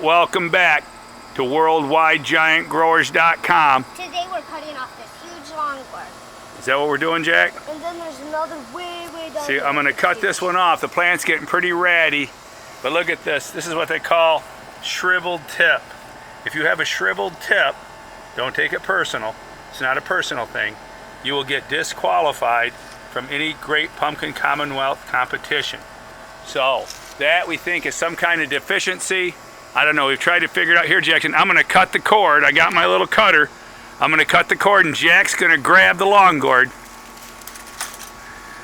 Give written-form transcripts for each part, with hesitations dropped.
Welcome back to WorldwideGiantGrowers.com. Today we're cutting off this huge longboard. Is that what we're doing, Jack? And then there's another way down. See, I'm going to cut this one off. The plant's getting pretty ratty. But look at this. This is what they call shriveled tip. If you have a shriveled tip, don't take it personal. It's not a personal thing. You will get disqualified from any Great Pumpkin Commonwealth competition. So that we think is some kind of deficiency. I don't know, we've tried to figure it out. Here, Jackson, I'm gonna cut the cord. I got my little cutter. I'm gonna cut the cord and Jack's gonna grab the long gourd.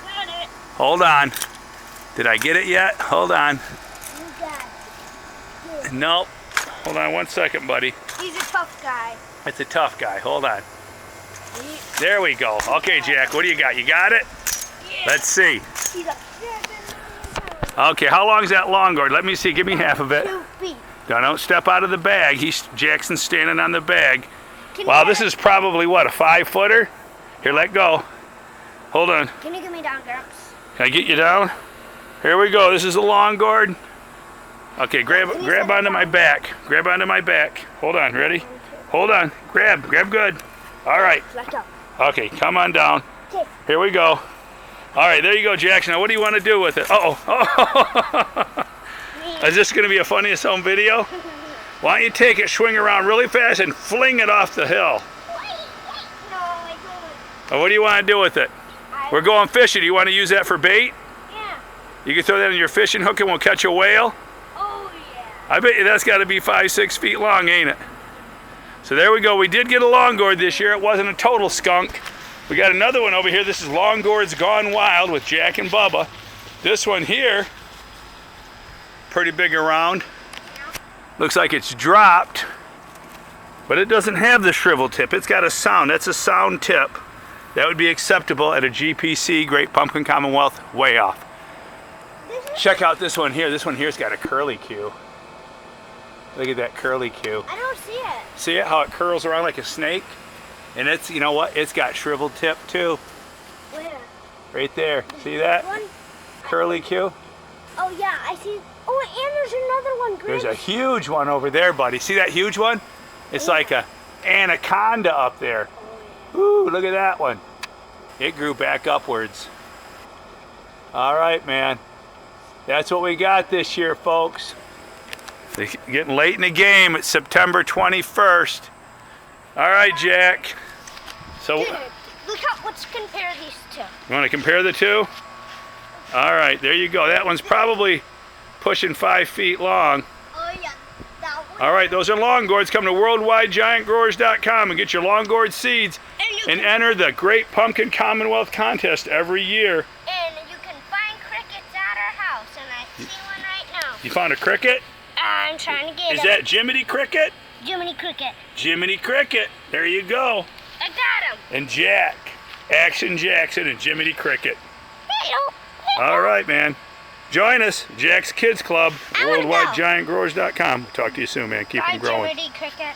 Got it. Hold on. Did I get it yet? Hold on. You got it. Nope. Hold on one second, buddy. He's a tough guy. It's a tough guy. Hold on. There we go. Okay, Jack, what do you got? You got it? Yeah. Let's see. He's a Okay, how long is that long gourd? Let me see. Give me half of it. 2 feet. Now, don't step out of the bag. Jackson's standing on the bag. Wow, this is probably, what, a 5-footer? Here, let go. Hold on. Can you get me down, Gramps? Can I get you down? Here we go. This is a long gourd. Okay, grab onto my back. Grab onto my back. Hold on, ready? Hold on. Grab good. All right. Let go. Okay, come on down. Okay. Here we go. All right, there you go, Jackson. Now, what do you want to do with it? Uh-oh. Is this going to be a funniest home video? Why don't you take it, swing around really fast, and fling it off the hill? No, I don't. Now, what do you want to do with it? We're going fishing. Do you want to use that for bait? Yeah. You can throw that in your fishing hook and we'll catch a whale? Oh, yeah. I bet you that's got to be 5-6 feet long, ain't it? So there we go. We did get a long gourd this year. It wasn't a total skunk. We got another one over here. This is Long Gourds Gone Wild with Jack and Bubba. This one here, pretty big around. Looks like it's dropped, but it doesn't have the shrivel tip. It's got a sound. That's a sound tip. That would be acceptable at a GPC, Great Pumpkin Commonwealth, way off. Check out this one here. This one here's got a curly Q. Look at that curly Q. I don't see it. See it, how it curls around like a snake? And it's, you know what, it's got shriveled tip too. Where? Right there. See that? One? Curly Q. Oh, yeah, I see. Oh, and there's another one, Gramps. There's a huge one over there, buddy. See that huge one? It's like a anaconda up there. Ooh, look at that one. It grew back upwards. All right, man. That's what we got this year, folks. It's getting late in the game. It's September 21st. All right, Jack. So, Dude, let's compare these two. you want to compare the two? All right, there you go. That one's probably pushing 5 feet long. Oh, yeah. That one. All right, those are long gourds. Come to WorldwideGiantGrowers.com and get your long gourd seeds and enter the Great Pumpkin Commonwealth contest every year. And you can find crickets at our house, and I see one right now. You found a cricket? I'm trying to get Is him. that Jiminy Cricket? Jiminy Cricket. Jiminy Cricket. There you go. I got him. And Jack. Action Jackson and Jiminy Cricket. Hello. All right, man. Join us, Jack's Kids Club, I wanna go. WorldwideGiantGrowers.com. Talk to you soon, man. Keep them growing. Jiminy Cricket.